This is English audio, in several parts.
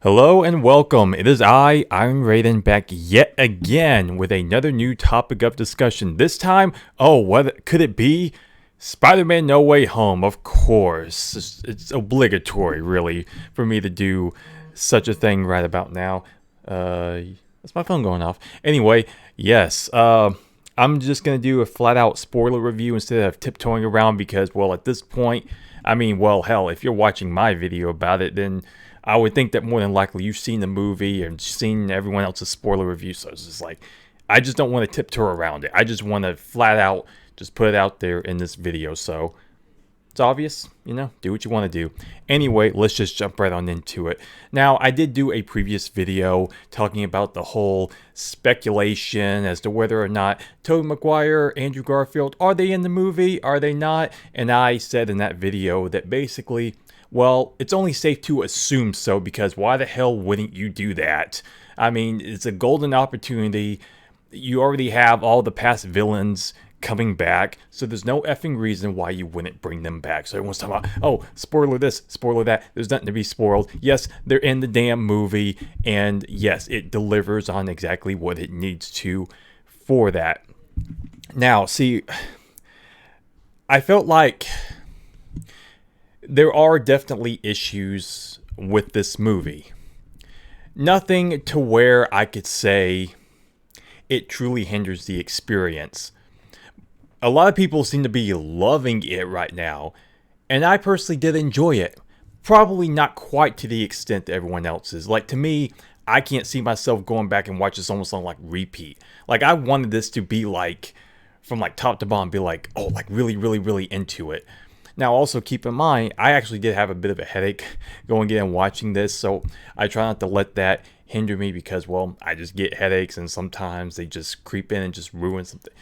Hello and welcome. It is I, Iron Raiden, back yet again with another new topic of discussion. This time, what could it be? Spider-Man No Way Home, of course. It's obligatory, really, for me to do such a thing right about now. That's my phone going off. Anyway, yes, I'm just going to do a flat-out spoiler review instead of tiptoeing around because, well, at this point, hell, if you're watching my video about it, then I would think that more than likely you've seen the movie and seen everyone else's spoiler review. So it's just like, I just don't want to tiptoe around it. I just want to flat out just put it out there in this video. So it's obvious, do what you want to do. Anyway, let's just jump right on into it. Now, I did do a previous video talking about the whole speculation as to whether or not Tobey Maguire, Andrew Garfield, are they in the movie? Are they not? And I said in that video that basically, well, it's only safe to assume so because why the hell wouldn't you do that? I mean, it's a golden opportunity. You already have all the past villains coming back, so there's no effing reason why you wouldn't bring them back. So everyone's talking about, oh, spoiler this, spoiler that. There's nothing to be spoiled. Yes, they're in the damn movie, and yes, it delivers on exactly what it needs to for that. Now, see, I felt like there are definitely issues with this movie. Nothing to where I could say it truly hinders the experience. A lot of people seem to be loving it right now, and I personally did enjoy it. Probably not quite to the extent that everyone else is. Like, to me, I can't see myself going back and watch this almost on like repeat. Like, I wanted this to be like, from like top to bottom, be like, oh, like really, really, really into it. Now, also keep in mind, I actually did have a bit of a headache going in and watching this, so I try not to let that hinder me because, well, I just get headaches and sometimes they just creep in and just ruin something.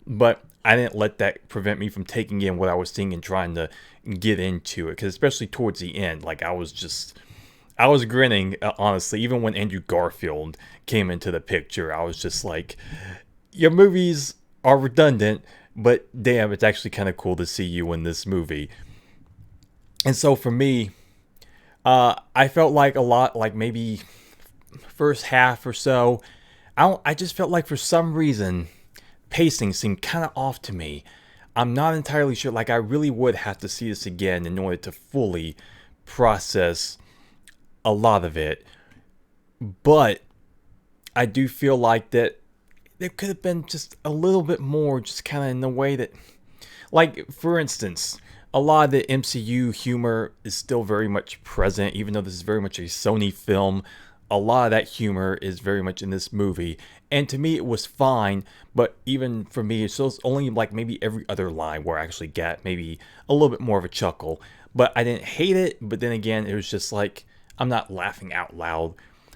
But I didn't let that prevent me from taking in what I was seeing and trying to get into it, because especially towards the end, like I was grinning, honestly. Even when Andrew Garfield came into the picture, I was just like, your movies are redundant, but damn, it's actually kind of cool to see you in this movie. And so for me, I felt like a lot, like maybe first half or so, I just felt like for some reason, pacing seemed kind of off to me. I'm not entirely sure. Like, I really would have to see this again in order to fully process a lot of it. But I do feel like that there could have been just a little bit more, just kind of in the way that, like, for instance, a lot of the MCU humor is still very much present, even though this is very much a Sony film. A lot of that humor is very much in this movie. And to me, it was fine. But even for me, it's still only like maybe every other line where I actually got maybe a little bit more of a chuckle. But I didn't hate it. But then again, it was just like, I'm not laughing out loud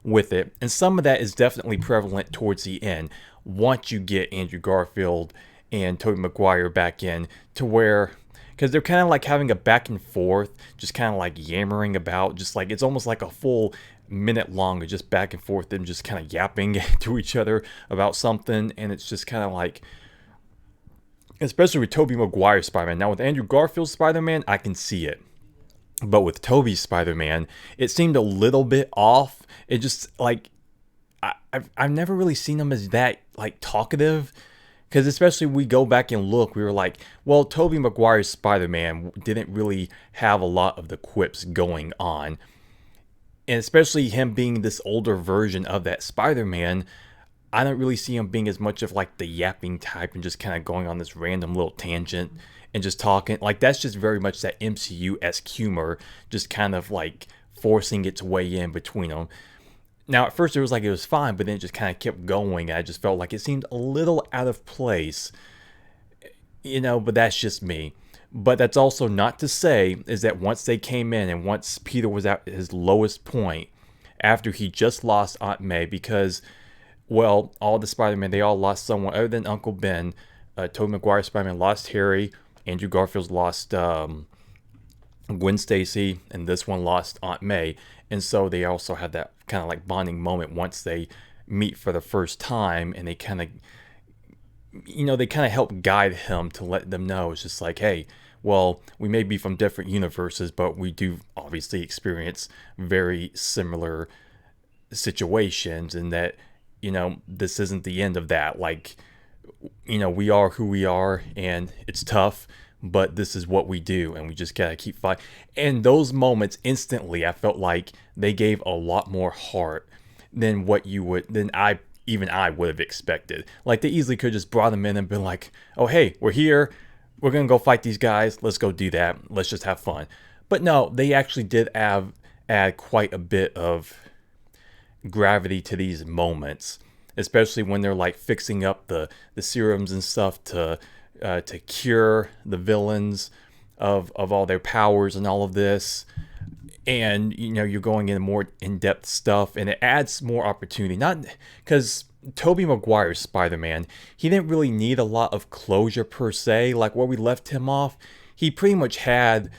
with it. And some of that is definitely prevalent towards the end. Once you get Andrew Garfield and Tobey Maguire back in, to where, because they're kind of like having a back and forth, just kind of like yammering about, just like it's almost like a full minute long of just back and forth, them just kind of yapping to each other about something. And it's just kind of like, especially with Tobey Maguire Spider-Man. Now with Andrew Garfield's Spider-Man, I can see it. But with Tobey's Spider-Man, it seemed a little bit off. It just like, I've never really seen him as that like talkative. Because especially we go back and look, we were like, well, Tobey Maguire's Spider-Man didn't really have a lot of the quips going on. And especially him being this older version of that Spider-Man, I don't really see him being as much of like the yapping type and just kind of going on this random little tangent and just talking. Like, that's just very much that MCU-esque humor, just kind of like forcing its way in between them. Now, at first it was like it was fine, but then it just kind of kept going. I just felt like it seemed a little out of place, but that's just me. But that's also not to say is that once they came in and once Peter was at his lowest point, after he just lost Aunt May, because, well, all the Spider-Man, they all lost someone other than Uncle Ben. Tobey Maguire's Spider-Man lost Harry. Andrew Garfield's lost Gwen Stacy, and this one lost Aunt May. And so they also had that kind of like bonding moment once they meet for the first time, and they kind of, they kind of help guide him to let them know it's just like, hey, well, we may be from different universes, but we do obviously experience very similar situations, and that, this isn't the end of that. Like, we are who we are, and it's tough, but this is what we do, and we just gotta keep fighting. And those moments, instantly, I felt like they gave a lot more heart than I would have expected. Like, they easily could just brought them in and been like, "Oh, hey, we're here. We're gonna go fight these guys. Let's go do that. Let's just have fun." But no, they actually did add quite a bit of gravity to these moments, especially when they're like fixing up the serums and stuff to cure the villains of all their powers and all of this. And you're going into more in-depth stuff, and it adds more opportunity. Not because Tobey Maguire's Spider-Man, he didn't really need a lot of closure per se. Like, where we left him off, he pretty much had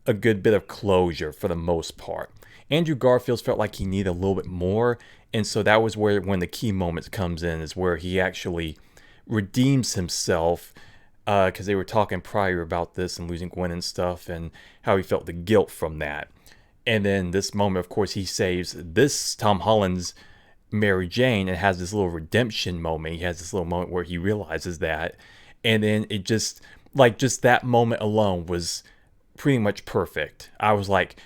a good bit of closure for the most part. Andrew Garfield felt like he needed a little bit more, and so that was where when the key moments comes in, is where he actually redeems himself, because they were talking prior about this and losing Gwen and stuff, and how he felt the guilt from that. And then this moment, of course, he saves this Tom Holland's Mary Jane and has this little redemption moment. He has this little moment where he realizes that, and then it just that moment alone was pretty much perfect. I was like,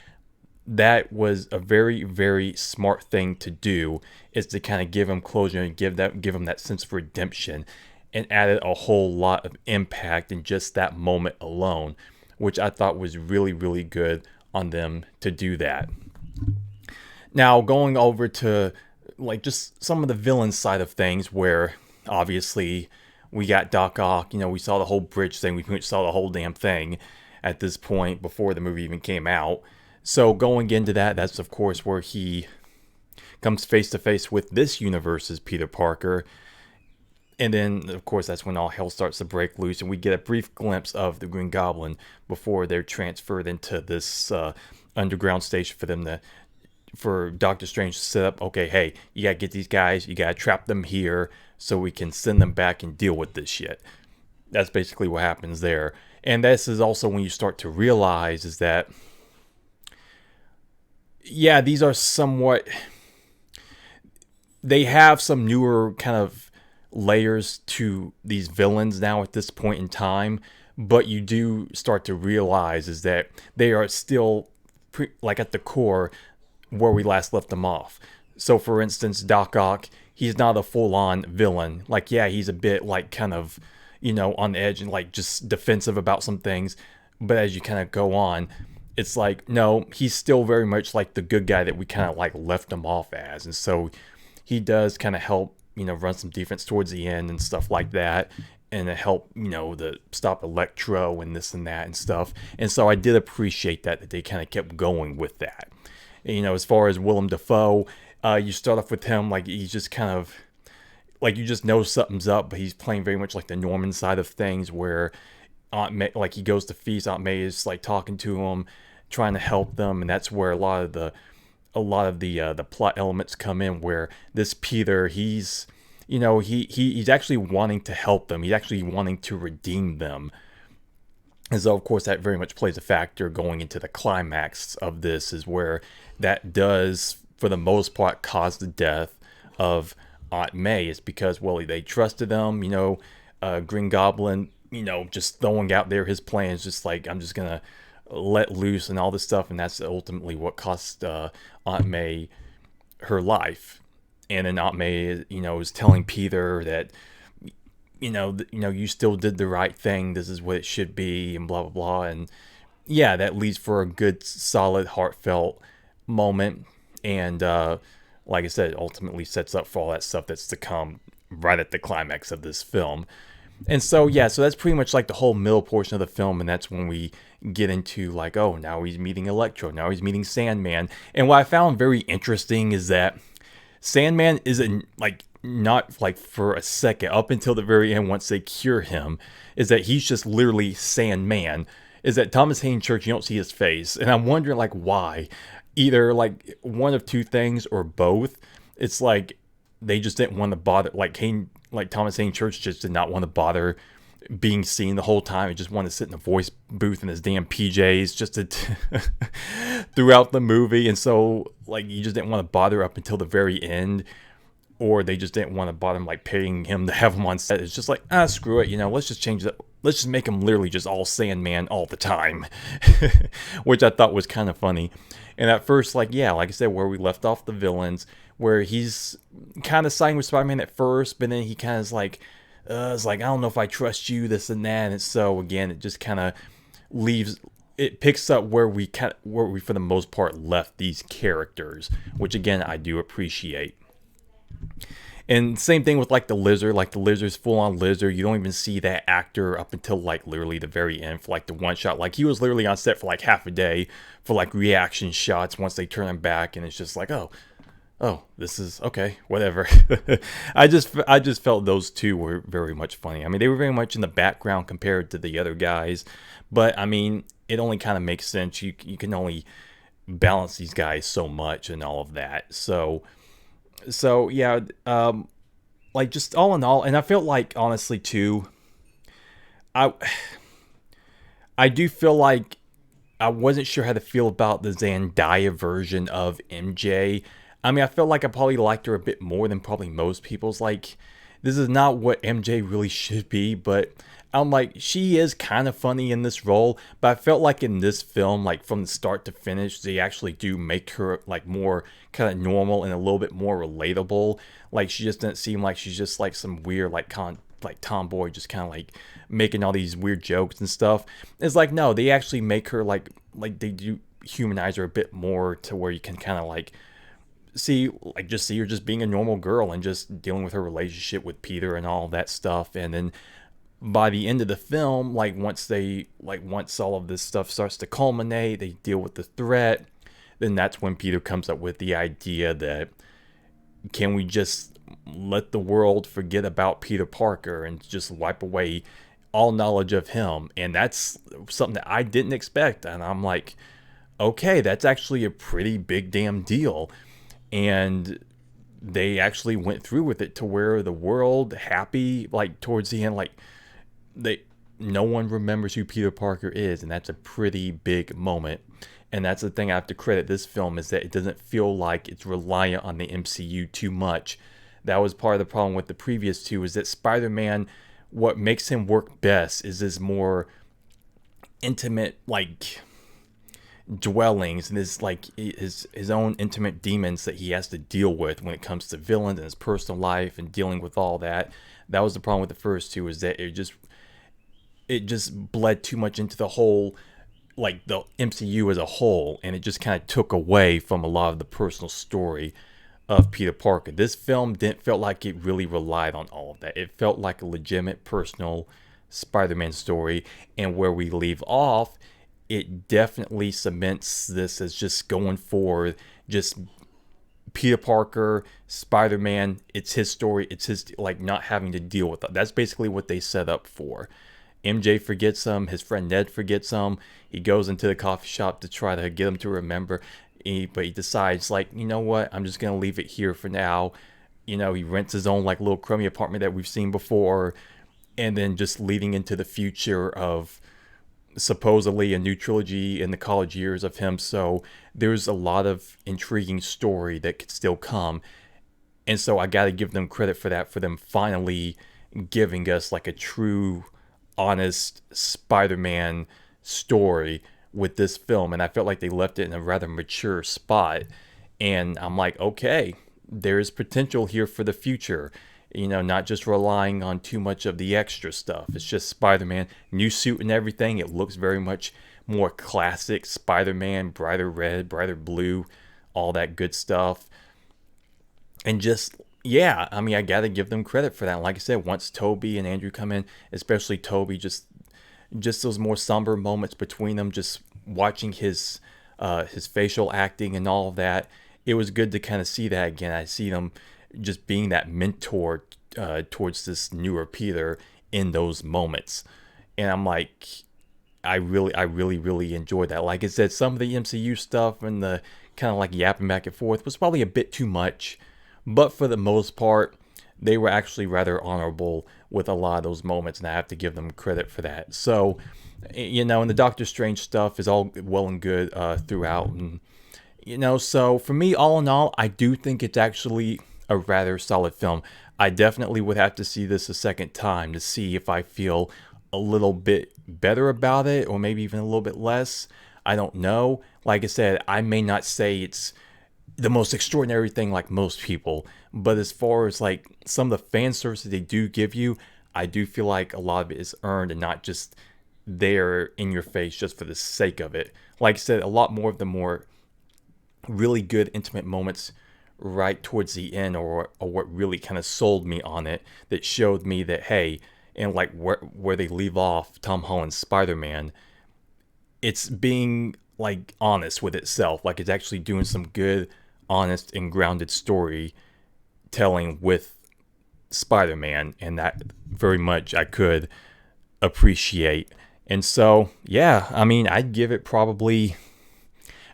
that was a very, very smart thing to do, is to kind of give him closure and give him that sense of redemption, and added a whole lot of impact in just that moment alone, which I thought was really, really good on them to do that. Now, going over to like just some of the villain side of things, where obviously we got Doc Ock. We saw the whole bridge thing. We pretty much saw the whole damn thing at this point before the movie even came out. So going into that, that's of course where he comes face to face with this universe's Peter Parker. And then, of course, that's when all hell starts to break loose, and we get a brief glimpse of the Green Goblin before they're transferred into this underground station for Doctor Strange to set up. Okay, hey, you gotta get these guys, you gotta trap them here so we can send them back and deal with this shit. That's basically what happens there. And this is also when you start to realize is that, yeah, these are somewhat, they have some newer kind of layers to these villains now at this point in time, but you do start to realize is that they are still like at the core where we last left them off. So for instance, Doc Ock, he's not a full-on villain. Like, yeah, he's a bit like kind of, on the edge and like just defensive about some things, but as you kind of go on, it's like, no, he's still very much like the good guy that we kind of like left him off as. And so he does kind of help, run some defense towards the end and stuff like that, and to help, to stop Electro and this and that and stuff. And so I did appreciate that they kind of kept going with that. As far as Willem Dafoe, you start off with him like he's just kind of like, you just know something's up, but he's playing very much like the Norman side of things, where Aunt May, like he goes to feast, Aunt May is like talking to him, trying to help them, and that's where a lot of the plot elements come in, where this Peter, he's he's actually wanting to help them. He's actually wanting to redeem them. And so, of course, that very much plays a factor going into the climax of this, is where that does, for the most part, cause the death of Aunt May. It's because, well, they trusted them, Green Goblin, just throwing out there his plans, just like, I'm just going to let loose and all this stuff. And that's ultimately what cost Aunt May her life. And then Aunt May, is telling Peter that, you still did the right thing. This is what it should be, and blah, blah, blah. And yeah, that leads for a good, solid, heartfelt moment. And like I said, ultimately sets up for all that stuff that's to come right at the climax of this film. And so, yeah, so that's pretty much like the whole middle portion of the film. And that's when we get into like, oh, now he's meeting Electro. Now he's meeting Sandman. And what I found very interesting is that Sandman isn't like, not like for a second, up until the very end, once they cure him, is that he's just literally Sandman. Is that Thomas Hayden Church, you don't see his face. And I'm wondering like why. Either like one of two things or both. It's like they just didn't want to bother, like Thomas Hayden Church just did not want to bother being seen the whole time. He just wanted to sit in a voice booth in his damn PJs just to throughout the movie. And so, like, you just didn't want to bother up until the very end, or they just didn't want to bother him, like, paying him to have him on set. It's just like, screw it, let's just change it. Let's just make him literally just all Sandman all the time, which I thought was kind of funny. And at first, like I said, where we left off the villains, where he's kind of siding with Spider-Man at first, but then he kind of is like, it's like, I don't know if I trust you, this and that. And so again, it just kind of picks up where we for the most part left these characters, which again I do appreciate. And same thing with like the Lizard. Like the Lizard's full on Lizard. You don't even see that actor up until like literally the very end for like the one shot. Like he was literally on set for like half a day for like reaction shots once they turn him back, and it's just like, oh, this is okay, whatever. I just felt those two were very much funny. I mean, they were very much in the background compared to the other guys, but I mean, it only kind of makes sense. You can only balance these guys so much and all of that. So yeah, like just all in all, and I felt like honestly too, I do feel like I wasn't sure how to feel about the Zendaya version of MJ. I mean, I felt like I probably liked her a bit more than probably most people's. Like, this is not what MJ really should be, but I'm like, she is kind of funny in this role, but I felt like in this film, like from the start to finish, they actually do make her like more kind of normal and a little bit more relatable. Like, she just doesn't seem like she's just like some weird like tomboy, just kind of like making all these weird jokes and stuff. It's like, no, they actually make her like they do humanize her a bit more to where you can kind of like see her just being a normal girl and just dealing with her relationship with Peter and all that stuff. And then by the end of the film, like once all of this stuff starts to culminate, they deal with the threat, then that's when Peter comes up with the idea that, can we just let the world forget about Peter Parker and just wipe away all knowledge of him? And that's something that I didn't expect. And I'm like, okay, that's actually a pretty big damn deal. And they actually went through with it to where the world happy, like towards the end, like no one remembers who Peter Parker is, and that's a pretty big moment. And that's the thing I have to credit this film, is that it doesn't feel like it's reliant on the MCU too much. That was part of the problem with the previous two, is that Spider-Man, what makes him work best is his more intimate, like, dwellings and his own intimate demons that he has to deal with when it comes to villains and his personal life and dealing with all that. That was the problem with the first two, is that it just bled too much into the whole, like the MCU as a whole, and it just kind of took away from a lot of the personal story of Peter Parker. This film didn't feel like it really relied on all of that. It felt like a legitimate personal Spider-Man story, and where we leave off, it definitely cements this as just going forward, just Peter Parker, Spider-Man, it's his story, it's his, like, not having to deal with that. That's basically what they set up for. MJ forgets him, his friend Ned forgets him, he goes into the coffee shop to try to get him to remember, but he decides, like, you know what, I'm just going to leave it here for now. He rents his own, like, little crummy apartment that we've seen before, and then just leading into the future of supposedly a new trilogy in the college years of him. So there's a lot of intriguing story that could still come, and so I gotta give them credit for that, for them finally giving us like a true, honest Spider-Man story with this film. And I felt like they left it in a rather mature spot, and I'm like, okay, there's potential here for the future. Not just relying on too much of the extra stuff. It's just Spider-Man, new suit and everything. It looks very much more classic Spider-Man, brighter red, brighter blue, all that good stuff. And just, yeah, I mean, I gotta give them credit for that. Like I said, once Tobey and Andrew come in, especially Tobey, just those more somber moments between them, just watching his facial acting and all of that, it was good to kind of see that again. I see them just being that mentor towards this newer Peter in those moments. And I'm like, I really enjoyed that. Like I said, some of the MCU stuff and the kind of like yapping back and forth was probably a bit too much, but for the most part, they were actually rather honorable with a lot of those moments, and I have to give them credit for that. So, and the Doctor Strange stuff is all well and good throughout, and so for me, all in all, I do think it's actually a rather solid film. I definitely would have to see this a second time to see if I feel a little bit better about it, or maybe even a little bit less. I don't know. Like I said, I may not say it's the most extraordinary thing like most people, but as far as like some of the fan service that they do give you, I do feel like a lot of it is earned and not just there in your face just for the sake of it. Like I said, a lot more of the more really good intimate moments right towards the end, or what really kind of sold me on it, that showed me that, hey, and like where they leave off Tom Holland's Spider-Man, it's being like honest with itself, like it's actually doing some good, honest and grounded storytelling with Spider-Man, and that very much I could appreciate. And so, yeah, I mean, I'd give it probably,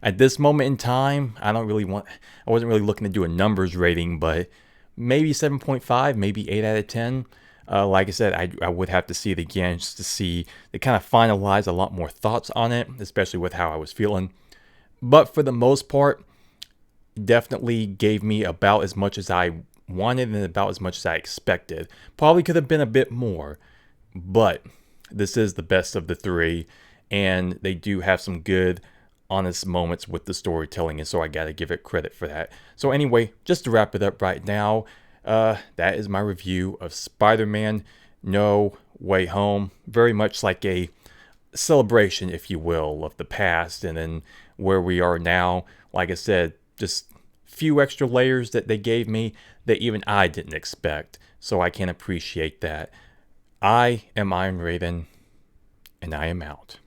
at this moment in time, I wasn't really looking to do a numbers rating, but maybe 7.5, maybe 8 out of 10. Like I said, I would have to see it again just to kind of finalize a lot more thoughts on it, especially with how I was feeling. But for the most part, definitely gave me about as much as I wanted and about as much as I expected. Probably could have been a bit more, but this is the best of the three, and they do have some good, honest moments with the storytelling, and so I gotta give it credit for that. So anyway, just to wrap it up right now, that is my review of Spider-Man No Way Home. Very much like a celebration, if you will, of the past and then where we are now. Like I said, just few extra layers that they gave me that even I didn't expect, so I can appreciate that. I am Iron Raven, and I am out.